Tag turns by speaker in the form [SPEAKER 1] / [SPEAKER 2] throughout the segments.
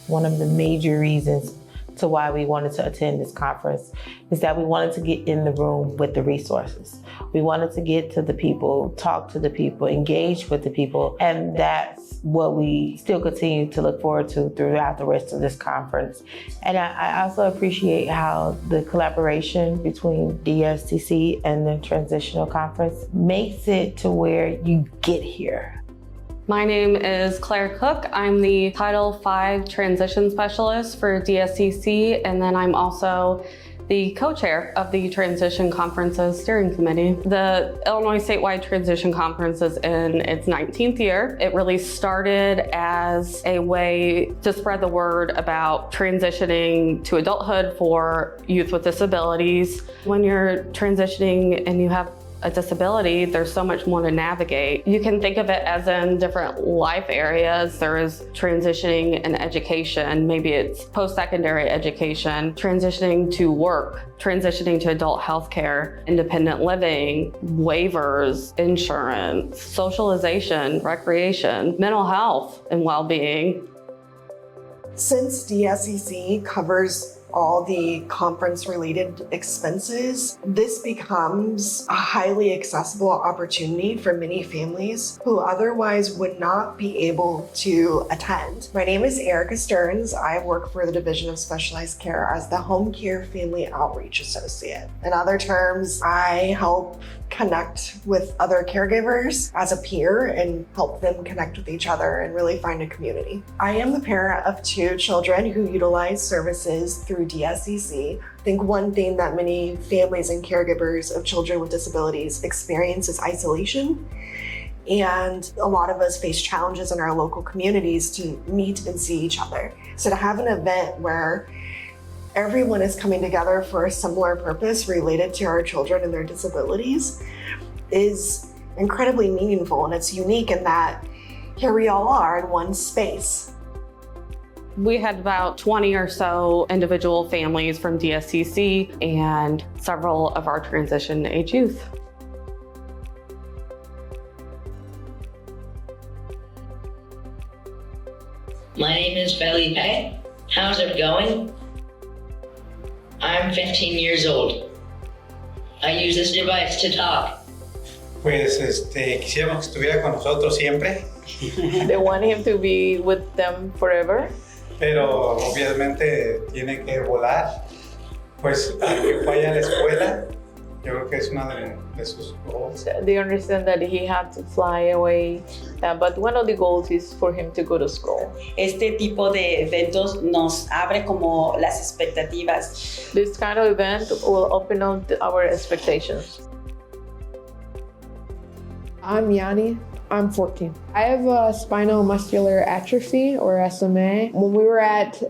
[SPEAKER 1] One of the major reasons to why we wanted to attend this conference is that we wanted to get in the room with the resources. We wanted to get to the people, talk to the people, engage with the people, and that's what we still continue to look forward to throughout the rest of this conference. And I also appreciate how the collaboration between DSCC and the Transitional Conference makes it to where you get here.
[SPEAKER 2] My name is Claire Cook. I'm the Title V Transition Specialist for DSCC, and then I'm also the co-chair of the Transition Conference's Steering Committee. The Illinois Statewide Transition Conference is in its 19th year. It really started as a way to spread the word about transitioning to adulthood for youth with disabilities. When you're transitioning and you have a disability, there's so much more to navigate. You can think of it as in different life areas. There is transitioning in education, maybe it's post-secondary education, transitioning to work, transitioning to adult healthcare, independent living, waivers, insurance, socialization, recreation, mental health and well-being.
[SPEAKER 3] Since DSCC covers all the conference-related expenses, this becomes a highly accessible opportunity for many families who otherwise would not be able to attend. My name is Erica Stearns. I work for the Division of Specialized Care as the Home Care Family Outreach Associate. In other terms, I help connect with other caregivers as a peer and help them connect with each other and really find a community. I am the parent of 2 children who utilize services through DSCC. I think one thing that many families and caregivers of children with disabilities experience is isolation. And a lot of us face challenges in our local communities to meet and see each other. So to have an event where everyone is coming together for a similar purpose related to our children and their disabilities is incredibly meaningful, and it's unique in that here we all are in one space.
[SPEAKER 2] We had about 20 or so individual families from DSCC and several of our transition age youth.
[SPEAKER 4] My name is Felipe. How's it going? I'm 15 years old. I use this device to talk.
[SPEAKER 5] Pues quisiéramos que estuviera con nosotros siempre.
[SPEAKER 6] They want him to be with them forever.
[SPEAKER 5] Pero obviamente tiene que volar. Pues aunque vaya a la escuela, yo creo que es una de sus goals.
[SPEAKER 6] They understand that he had to fly away, but one of the goals is for him to go to school.
[SPEAKER 7] Este tipo de eventos nos abre como las expectativas.
[SPEAKER 6] This kind of event will open up our expectations.
[SPEAKER 8] I'm Yanni. I'm 14. I have a spinal muscular atrophy, or SMA. When we were at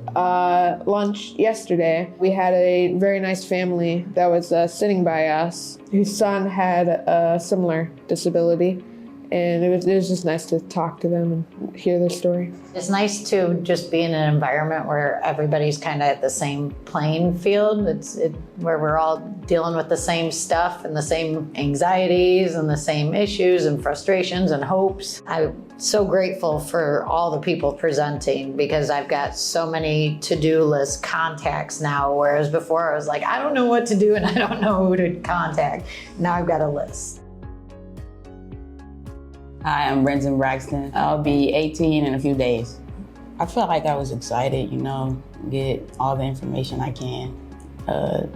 [SPEAKER 8] lunch yesterday, we had a very nice family that was sitting by us whose son had a similar disability. And it was just nice to talk to them and hear their story.
[SPEAKER 9] It's nice to just be in an environment where everybody's kind of at the same playing field. Where we're all dealing with the same stuff and the same anxieties and the same issues and frustrations and hopes. I'm so grateful for all the people presenting, because I've got so many to-do list contacts now, whereas before I was like, I don't know what to do and I don't know who to contact. Now I've got a list.
[SPEAKER 10] Hi, I'm Brenton Braxton. I'll be 18 in a few days. I felt like I was excited, get all the information I can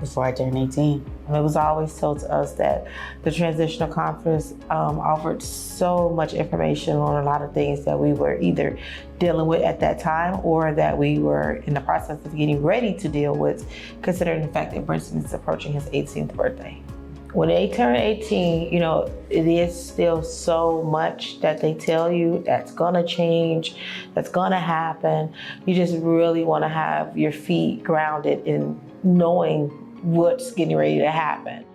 [SPEAKER 10] before I turn 18.
[SPEAKER 1] It was always told to us that the Transitional Conference offered so much information on a lot of things that we were either dealing with at that time or that we were in the process of getting ready to deal with, considering the fact that Brenton is approaching his 18th birthday. When they turn 18, it is still so much that they tell you that's gonna change, that's gonna happen. You just really wanna have your feet grounded in knowing what's getting ready to happen.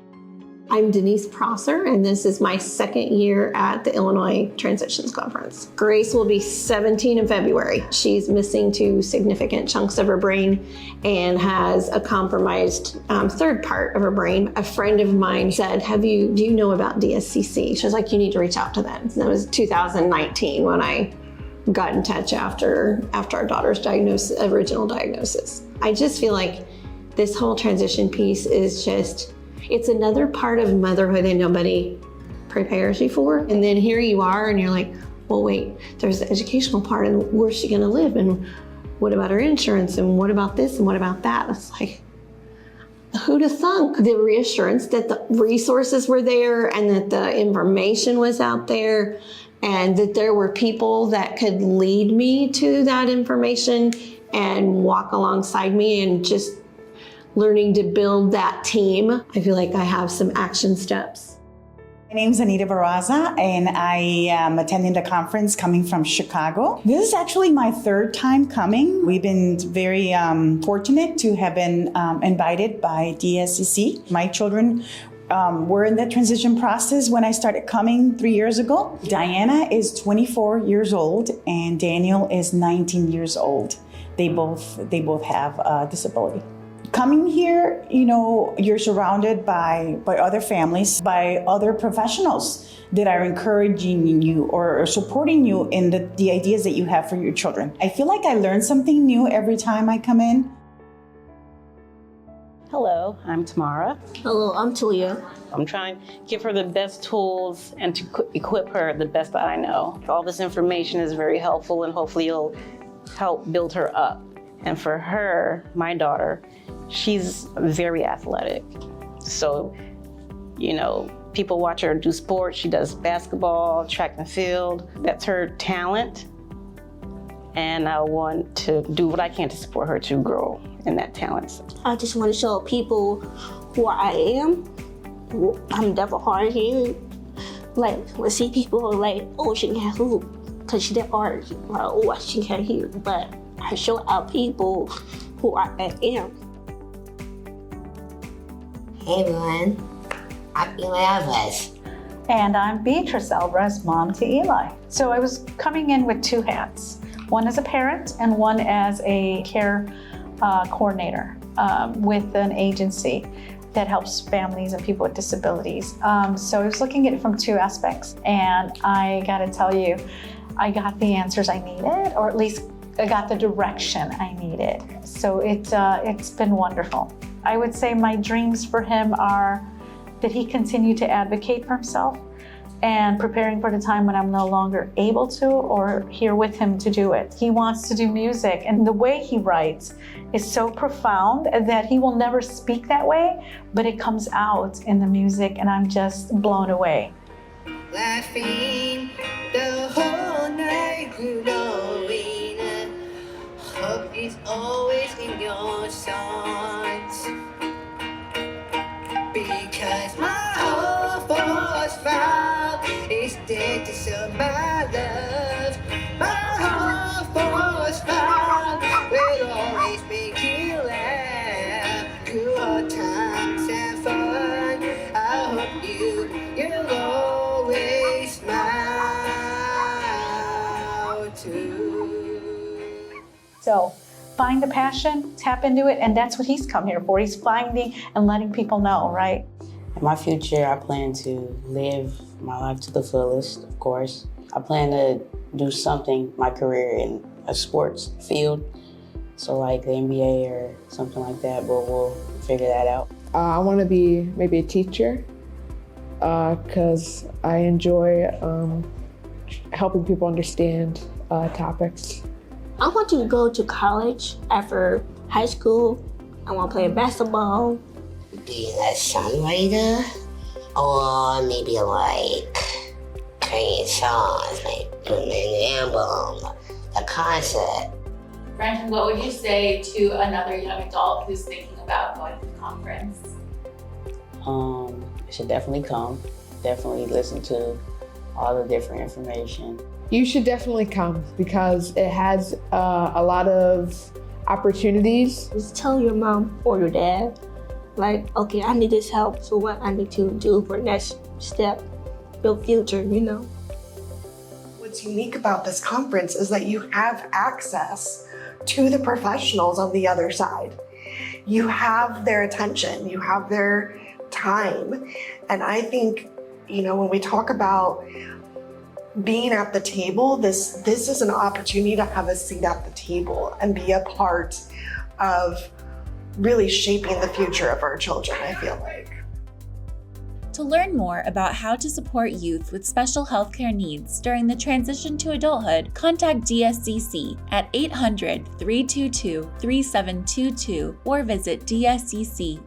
[SPEAKER 11] I'm Denise Prosser, and this is my second year at the Illinois Transitions Conference. Grace will be 17 in February. She's missing 2 significant chunks of her brain and has a compromised third part of her brain. A friend of mine said, do you know about DSCC? She was like, you need to reach out to them. And that was 2019 when I got in touch after our daughter's original diagnosis. I just feel like this whole transition piece is just, it's another part of motherhood that nobody prepares you for. And then here you are and you're like, well, wait, there's the educational part and where's she gonna live? And what about her insurance? And what about this? And what about that? It's like, who'd have thunk? The reassurance that the resources were there and that the information was out there and that there were people that could lead me to that information and walk alongside me, and just learning to build that team. I feel like I have some action steps.
[SPEAKER 12] My name is Anita Barraza, and I am attending the conference coming from Chicago. This is actually my third time coming. We've been very fortunate to have been invited by DSCC. My children were in the transition process when I started coming 3 years ago. Diana is 24 years old, and Daniel is 19 years old. They both have a disability. Coming here, you know, you're surrounded by other families, by other professionals that are encouraging you or supporting you in the ideas that you have for your children. I feel like I learn something new every time I come in.
[SPEAKER 13] Hello, I'm Tamara.
[SPEAKER 11] Hello, I'm Talia.
[SPEAKER 13] I'm trying to give her the best tools and to equip her the best that I know. All this information is very helpful, and hopefully it'll help build her up. And for her, my daughter, she's very athletic. So, you know, people watch her do sports. She does basketball, track and field. That's her talent. And I want to do what I can to support her to grow in that talent.
[SPEAKER 14] I just want to show people who I am. I'm deaf or hard of hearing. Like, when I see people like, oh, she can't hoop, because she's deaf or hard. Like, oh, she can't hear. But I show out people who I am.
[SPEAKER 15] Hey everyone, I'm Eli Alvarez.
[SPEAKER 16] And I'm Beatrice Alvarez, mom to Eli. So I was coming in with two hats, one as a parent and one as a care coordinator with an agency that helps families and people with disabilities. So I was looking at it from two aspects, and I gotta tell you, I got the answers I needed, or at least I got the direction I needed. So it's been wonderful. I would say my dreams for him are that he continue to advocate for himself and preparing for the time when I'm no longer able to or here with him to do it. He wants to do music, and the way he writes is so profound that he will never speak that way, but it comes out in the music, and I'm just blown away.
[SPEAKER 15] Laughing the whole night, glowing. Hope is always in your songs. Because my heart was found is dead to serve my love. My heart was found will always make you laugh. Good times and fun. I hope you'll always smile too.
[SPEAKER 16] So find the passion, tap into it, and that's what he's come here for. He's finding and letting people know, right?
[SPEAKER 10] In my future, I plan to live my life to the fullest, of course. I plan to do something, my career in a sports field, so like the NBA or something like that, but we'll figure that out.
[SPEAKER 8] I want to be maybe a teacher because I enjoy helping people understand topics.
[SPEAKER 14] I want to go to college after high school. I want to play basketball.
[SPEAKER 15] Being a songwriter, or maybe like creating songs, like putting in an album, a concert.
[SPEAKER 17] Brandon, what would you say to another young adult who's thinking about going to the conference?
[SPEAKER 10] Should definitely come. Definitely listen to all the different information.
[SPEAKER 8] You should definitely come because it has a lot of opportunities.
[SPEAKER 14] Just tell your mom or your dad, like, okay, I need this help, so what I need to do for next step, build future, you know.
[SPEAKER 3] What's unique about this conference is that you have access to the professionals on the other side. You have their attention, you have their time. And I think, you know, when we talk about being at the table, this is an opportunity to have a seat at the table and be a part of really shaping the future of our children, I feel like.
[SPEAKER 18] To learn more about how to support youth with special healthcare needs during the transition to adulthood, contact DSCC at 800-322-3722 or visit dscc.uic.edu.